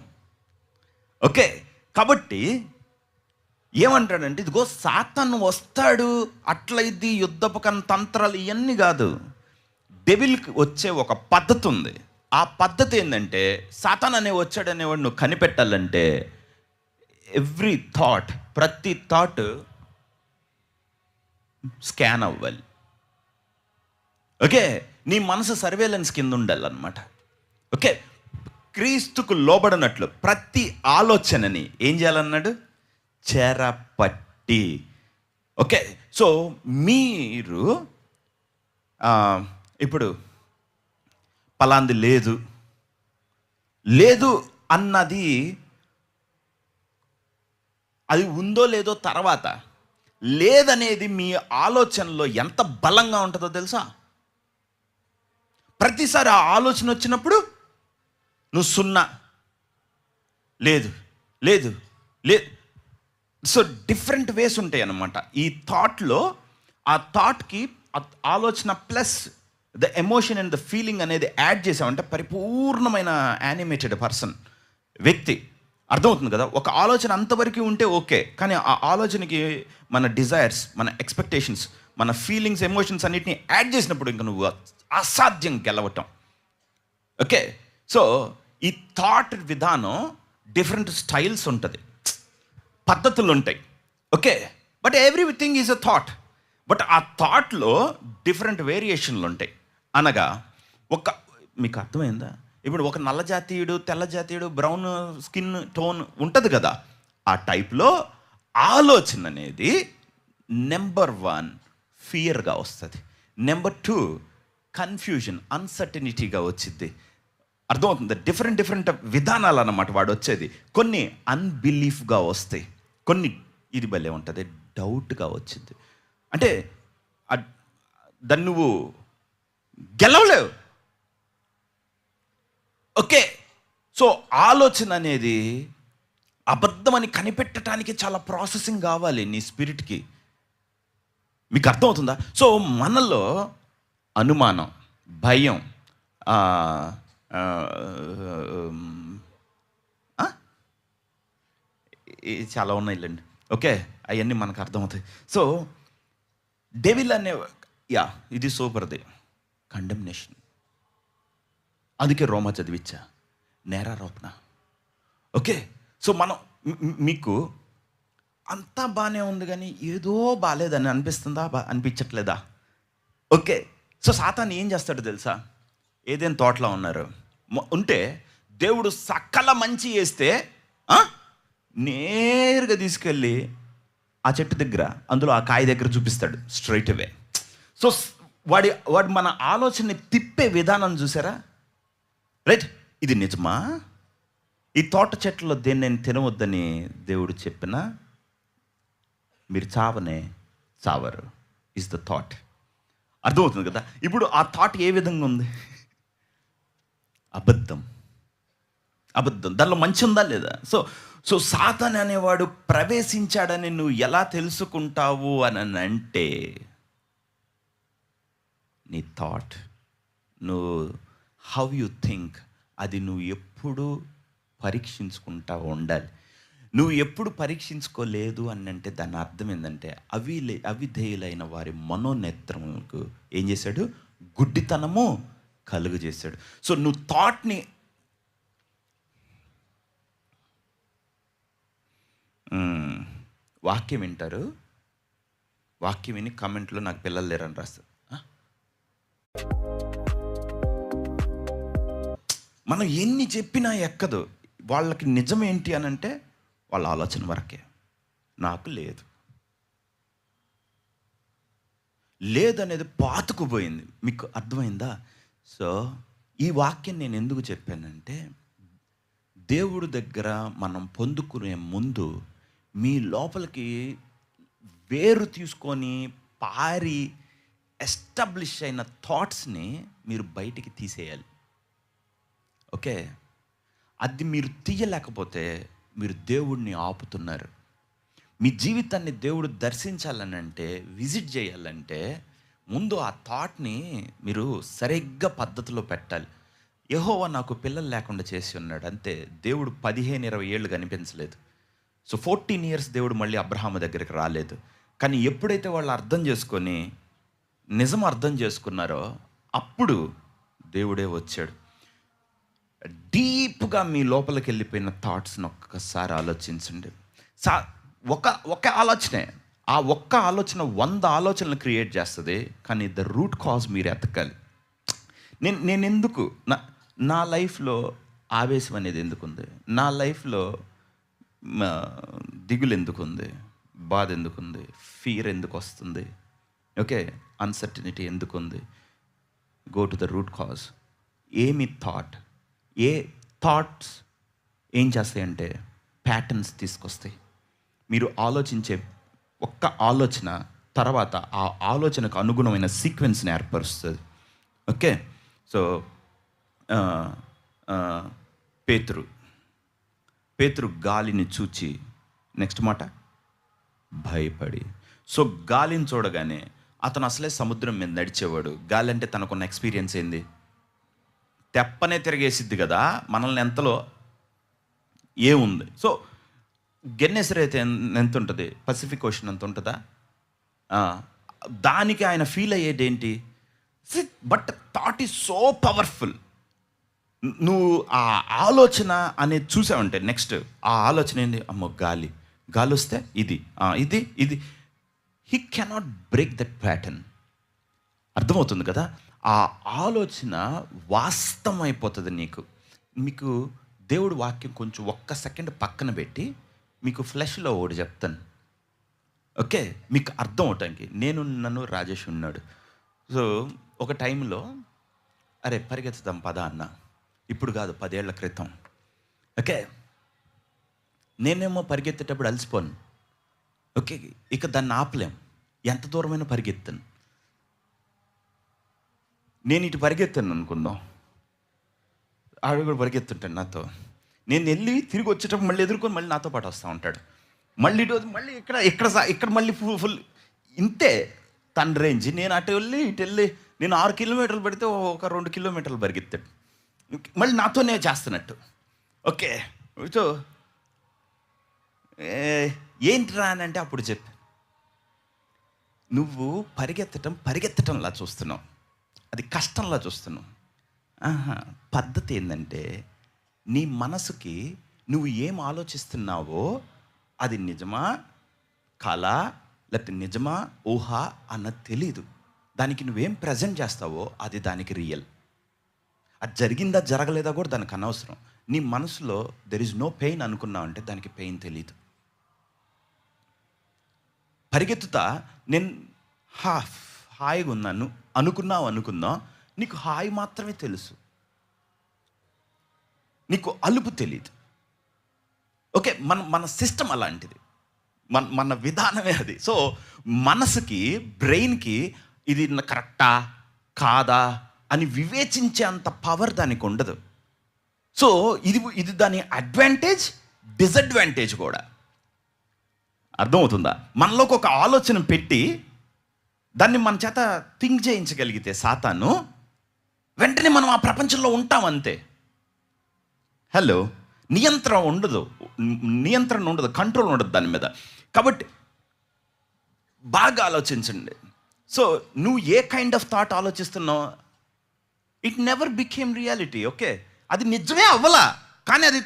ఓకే, కాబట్టి ఏమంటాడంటే ఇదిగో సాతాను వస్తాడు, అట్లయిద్ది, యుద్ధపకం తంత్రాలు ఇవన్నీ కాదు. డెవిల్కి వచ్చే ఒక పద్ధతి ఉంది. ఆ పద్ధతి ఏంటంటే సాతాన్ అనే వచ్చాడనేవాడు నువ్వు కనిపెట్టాలంటే ఎవ్రీ థాట్, ప్రతి థాట్ స్కాన్ అవ్వాలి. ఓకే, నీ మనసు సర్వేలెన్స్ కింద ఉండాలన్నమాట. ఓకే, క్రీస్తుకు లోబడినట్లు ప్రతి ఆలోచనని ఏం చేయాలన్నాడు? చెరపట్టి. ఓకే, సో మీరు ఇప్పుడు పలాంది లేదు అన్నది అది ఉందో లేదో తర్వాత, లేదనేది మీ ఆలోచనలో ఎంత బలంగా ఉంటుందో తెలుసా? ప్రతిసారి ఆ ఆలోచన వచ్చినప్పుడు నువ్వు సున్నా, లేదు లేదు లేదు. సో డిఫరెంట్ వేస్ ఉంటాయి అన్నమాట ఈ థాట్లో. ఆ థాట్కి ఆలోచన plus the emotion and the feeling అనేది యాడ్ చేసామంటే పరిపూర్ణమైన యానిమేటెడ్ పర్సన్, వ్యక్తి. అర్థమవుతుంది కదా? ఒక ఆలోచన అంతవరకు ఉంటే ఓకే, కానీ ఆ ఆలోచనకి మన డిజైర్స్, మన ఎక్స్పెక్టేషన్స్, మన ఫీలింగ్స్, ఎమోషన్స్ అన్నిటిని యాడ్ చేసినప్పుడు ఇంకా నువ్వు అసాధ్యం గెలవటం. ఓకే, సో ఈ థాట్ విధానం డిఫరెంట్ స్టైల్స్ ఉంటుంది, పద్ధతులు ఉంటాయి. Okay, but everything is a thought. But ఆ థాట్లో డిఫరెంట్ వేరియేషన్లు ఉంటాయి. అనగా మీకు అర్థమైందా? ఇప్పుడు ఒక నల్ల జాతీయుడు, తెల్ల జాతీయుడు, బ్రౌన్ స్కిన్ టోన్ ఉంటుంది కదా, ఆ టైప్లో ఆలోచన అనేది నెంబర్ 1 ఫియర్గా వస్తుంది, నెంబర్ 2 కన్ఫ్యూజన్, అన్సర్టనిటీగా వచ్చింది. అర్థమవుతుంది? డిఫరెంట్ విధానాలు అన్నమాట వాడు వచ్చేది. కొన్ని అన్బిలీఫ్గా వస్తాయి, కొన్ని ఇది భలే ఉంటుంది డౌట్గా వచ్చింది. అంటే దాన్ని నువ్వు గెలవలేవు. ఓకే, సో ఆలోచన అనేది అబద్ధమని కనిపెట్టడానికి చాలా ప్రాసెసింగ్ కావాలి నీ స్పిరిట్కి. మీకు అర్థమవుతుందా? సో మనలో అనుమానం, భయం, చాలా ఉన్నాయిలేండి. ఓకే, అవన్నీ మనకు అర్థమవుతాయి. సో డెవిల్ అనే ఇది సూపర్ది, కండెమ్నేషన్. అందుకే రోమా చదివిచ్చా, నేరారోపణ. ఓకే, సో మనం మీకు అంతా బాగానే ఉంది కానీ ఏదో బాగాలేదని అనిపిస్తుందా? అనిపించట్లేదా? ఓకే, సో సాతాను ఏం చేస్తాడో తెలుసా? ఏదైనా తోటలో ఉన్నారు ఉంటే దేవుడు సకల మంచి చేస్తే నేరుగా తీసుకెళ్ళి ఆ చెట్టు దగ్గర, అందులో ఆ కాయ దగ్గర చూపిస్తాడు స్ట్రైట్ అవే. సో వాడు మన ఆలోచనని తిప్పే విధానం చూసారా? రైట్, ఇది నిజమా? ఈ తోట చెట్లలో దేన్ని నేను తినవద్దని దేవుడు చెప్పినా మీరు చావరు ఇస్ ద థాట్. అర్థమవుతుంది కదా? ఇప్పుడు ఆ థాట్ ఏ విధంగా ఉంది? అబద్ధం. దానిలో మంచి ఉందా లేదా? సో సాతాను అనేవాడు ప్రవేశించాడని నువ్వు ఎలా తెలుసుకుంటావు అని అంటే నీ థాట్, నువ్వు హౌ యు థింక్, అది నువ్వు ఎప్పుడు పరీక్షించుకుంటా ఉండాలి. నువ్వు ఎప్పుడు పరీక్షించుకోలేదు అని అంటే దాని అర్థం ఏంటంటే అవిధేయులైన వారి మనోనేత్రములకు ఏం చేశాడు? గుడ్డితనము కలుగు చేశాడు. సో నువ్వు థాట్ని వాక్యం వింటారు, వాక్యం విని కామెంట్లో నాకు పిల్లలు లేరని రాస్తారు. మనం ఎన్ని చెప్పినా ఎక్కదు. వాళ్ళకి నిజం ఏంటి అని అంటే వాళ్ళ ఆలోచన వరకే. నాకు లేదనేది పాతుకుపోయింది. మీకు అర్థమైందా? సో ఈ వాక్యం నేను ఎందుకు చెప్పానంటే, దేవుడి దగ్గర మనం పొందుకునే ముందు మీ లోపలికి వేరు తీసుకొని పారి ఎస్టాబ్లిష్ అయిన థాట్స్ని మీరు బయటికి తీసేయాలి. ఓకే, అది మీరు తీయలేకపోతే మీరు దేవుడిని ఆపుతున్నారు. మీ జీవితాన్ని దేవుడు దర్శించాలని అంటే, విజిట్ చేయాలంటే ముందు ఆ థాట్ని మీరు సరిగ్గా పద్ధతిలో పెట్టాలి. యెహోవా నాకు పిల్లలు లేకుండా చేసి ఉన్నాడు అంతే. దేవుడు 15-20 ఏళ్ళు కనిపించలేదు. సో 14 years దేవుడు మళ్ళీ అబ్రహాము దగ్గరికి రాలేదు. కానీ ఎప్పుడైతే వాళ్ళు అర్థం చేసుకొని నిజం అర్థం చేసుకున్నారో అప్పుడు దేవుడే వచ్చాడు. డీప్గా మీ లోపలికి వెళ్ళిపోయిన థాట్స్ని ఒక్కసారి ఆలోచించండి. ఒక ఆలోచనే, ఆ ఒక్క ఆలోచన 100 ఆలోచనలు క్రియేట్ చేస్తుంది. కానీ ద రూట్ కాజ్ మీరు ఎతకాలి. నేను ఎందుకు నా లైఫ్లో ఆవేశం అనేది ఎందుకు ఉంది? నా లైఫ్లో దిగులు ఎందుకు ఉంది? బాధ ఎందుకు ఉంది? ఫియర్ ఎందుకు వస్తుంది? ఓకే, అన్సర్టనిటీ ఎందుకు ఉంది? Go to the root cause. ఏమి ఏ థాట్స్ ఏం చేస్తాయంటే ప్యాటర్న్స్ తీసుకొస్తాయి. మీరు ఆలోచించే ఒక్క ఆలోచన తర్వాత ఆ ఆలోచనకు అనుగుణమైన సీక్వెన్స్ని ఏర్పరుస్తుంది. ఓకే, సో ఆ, ఆ, పేతురు గాలిని చూచి, నెక్స్ట్ మాట, భయపడి. సో గాలిని చూడగానే అతను అసలే సముద్రం మీద నడిచేవాడు. గాలి అంటే తనకున్న ఎక్స్పీరియన్స్ ఏంది? తెప్పనే తిరిగేసిద్ది కదా మనల్ని, ఎంతలో ఏముంది. సో గెన్నెసర్ అయితే ఎంత ఉంటుంది? పసిఫిక్ ఓషన్ ఎంత ఉంటుందా? దానికి ఆయన ఫీల్ అయ్యేది ఏంటి? But thought is so powerful. నువ్వు ఆ ఆలోచన అనేది చూసావంటే నెక్స్ట్ ఆ ఆలోచన ఏంది? అమ్మో గాలి వస్తే ఇది he cannot break that pattern. అర్థమవుతుంది కదా? ఆ ఆలోచన వాస్తవం అయిపోతుంది మీకు దేవుడు వాక్యం కొంచెం ఒక్క సెకండ్ పక్కన పెట్టి మీకు ఫ్లెష్లో ఒకటి చెప్తాను, ఓకే? మీకు అర్థం అవటానికి. నన్ను రాజేష్ ఉన్నాడు. సో ఒక టైంలో అరే పరిగెత్తుదాం పదా అన్న, ఇప్పుడు కాదు 10 ఏళ్ల క్రితం, ఓకే? నేనేమో పరిగెత్తేటప్పుడు అలసిపోను, ఓకే? ఇక దాన్ని ఆపలేం, ఎంత దూరమైనా పరిగెత్తాను. నేను ఇటు పరిగెత్తాను అనుకుందాం, ఆడు కూడా పరిగెత్తుంటాడు నాతో. నేను వెళ్ళి తిరిగి వచ్చేటప్పుడు మళ్ళీ ఎదుర్కొని మళ్ళీ నాతో పాటు వస్తూ ఉంటాడు. మళ్ళీ ఇటు మళ్ళీ ఇక్కడ మళ్ళీ ఫుల్ ఇంతే తన రేంజ్. నేను అటు వెళ్ళి నేను 6 కిలోమీటర్లు పడితే ఒక 2 కిలోమీటర్లు పరిగెత్తాడు, మళ్ళీ నాతోనే చేస్తున్నట్టు, ఓకే? సో ఏంటిరా అని అంటే అప్పుడు చెప్పి, నువ్వు పరిగెత్తటంలా చూస్తున్నావు, అది కష్టంలా చూస్తున్నావు. పద్ధతి ఏంటంటే నీ మనసుకి నువ్వు ఏం ఆలోచిస్తున్నావో అది నిజమా కళ లేకపోతే నిజమా ఊహ అన్నది తెలీదు. దానికి నువ్వేం ప్రజెంట్ చేస్తావో అది దానికి రియల్. అది జరిగిందా జరగలేదా కూడా దానికి అనవసరం. నీ మనసులో దెర్ ఈజ్ నో పెయిన్ అనుకున్నావు అంటే దానికి పెయిన్ తెలీదు. పరిగెత్తుతా నేను హాయిగా ఉన్నాను అనుకుందాం, నీకు హాయి మాత్రమే తెలుసు, నీకు అలుపు తెలియదు, ఓకే? మన సిస్టమ్ అలాంటిది, మన విధానమే అది. సో మనసుకి బ్రెయిన్కి ఇది కరెక్టా కాదా అని వివేచించే అంత పవర్ దానికి ఉండదు. సో ఇది దాని అడ్వాంటేజ్, డిసడ్వాంటేజ్ కూడా. అర్థమవుతుందా? మనలోకి ఒక ఆలోచన పెట్టి దాన్ని మన చేత థింక్ చేయించగలిగితే సాతాను, వెంటనే మనం ఆ ప్రపంచంలో ఉంటాం అంతే. హలో, నియంత్రణ ఉండదు, కంట్రోల్ ఉండదు దాని మీద. కాబట్టి బాగా ఆలోచించండి. సో నువ్వు ఏ కైండ్ ఆఫ్ థాట్ ఆలోచిస్తున్నావు, it never became reality, okay? అది నిజమే అవ్వలా, కానీ అది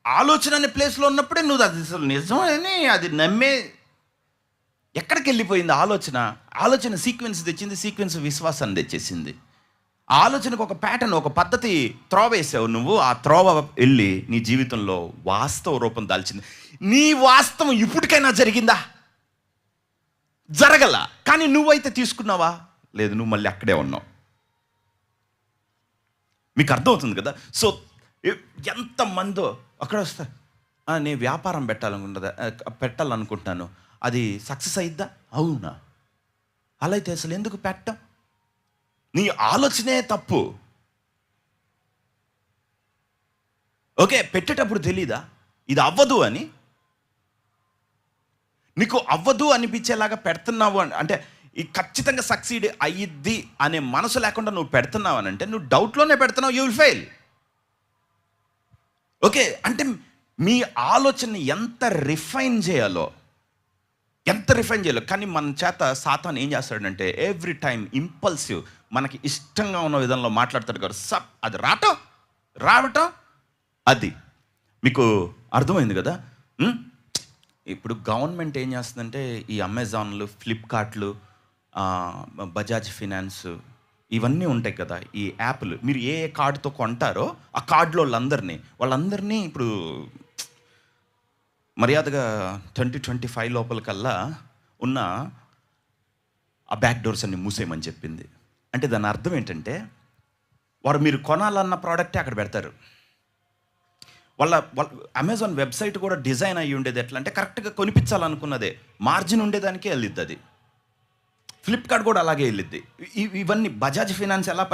ఆలోచన అనే ప్లేస్లో ఉన్నప్పుడే నువ్వు అది అసలు నిజమని అది నమ్మే. ఎక్కడికి వెళ్ళిపోయింది ఆలోచన సీక్వెన్స్ తెచ్చింది, సీక్వెన్స్ విశ్వాసాన్ని తెచ్చేసింది. ఆ ఆలోచనకు ఒక ప్యాటర్న్, ఒక పద్ధతి త్రోవ వేసావు నువ్వు. ఆ త్రోవ వెళ్ళి నీ జీవితంలో వాస్తవ రూపం దాల్చింది. నీ వాస్తవం ఇప్పటికైనా జరిగిందా? జరగల. కానీ నువ్వైతే తీసుకున్నావా? లేదు, నువ్వు మళ్ళీ అక్కడే ఉన్నావు. మీకు అర్థమవుతుంది కదా? సో ఎంతమందో అక్కడ వస్తారు, నేను వ్యాపారం పెట్టాలనుకుంటున్నాను, అది సక్సెస్ అయిద్దా? అవునా? అలా అయితే అసలు ఎందుకు పెట్టం? నీ ఆలోచనే తప్పు, ఓకే? పెట్టేటప్పుడు తెలీదా ఇది అవ్వదు అని? నీకు అవ్వదు అనిపించేలాగా పెడుతున్నావు అంటే ఈ ఖచ్చితంగా సక్సీడ్ అయ్యిద్ది అనే మనసు లేకుండా నువ్వు పెడుతున్నావు అని అంటే నువ్వు డౌట్లోనే పెడుతున్నావు, యూ విల్ ఫెయిల్, ఓకే? అంటే మీ ఆలోచనని ఎంత రిఫైన్ చేయాలో కానీ మన చేత సాతాను ఏం చేస్తాడంటే ఎవ్రీ టైం ఇంపల్సివ్, మనకి ఇష్టంగా ఉన్న విధంలో మాట్లాడతాడు కదా. అది రావటం అది మీకు అర్థమైంది కదా? ఇప్పుడు గవర్నమెంట్ ఏం చేస్తుందంటే ఈ అమెజాన్లు, ఫ్లిప్కార్ట్లు, బజాజ్ ఫినాన్స్ ఇవన్నీ ఉంటాయి కదా, ఈ యాప్లు. మీరు ఏ కార్డుతో కొంటారో ఆ కార్డులో వాళ్ళందరినీ ఇప్పుడు మర్యాదగా 2025 లోపలికల్లా ఉన్న ఆ బ్యాక్ డోర్స్ అన్ని మూసేయమని చెప్పింది. అంటే దాని అర్థం ఏంటంటే వారు మీరు కొనాలన్న ప్రోడక్టే అక్కడ పెడతారు. వాళ్ళ అమెజాన్ వెబ్సైట్ కూడా డిజైన్ అయ్యి ఉండేది ఎట్లా అంటే కరెక్ట్గా కొనిపించాలనుకున్నదే, మార్జిన్ ఉండేదానికే వెళ్ళిద్ది అది. ఫ్లిప్కార్ట్ కూడా అలాగే వెళ్ళిద్ది. ఇవన్నీ బజాజ్ ఫినాన్స్ ఎలా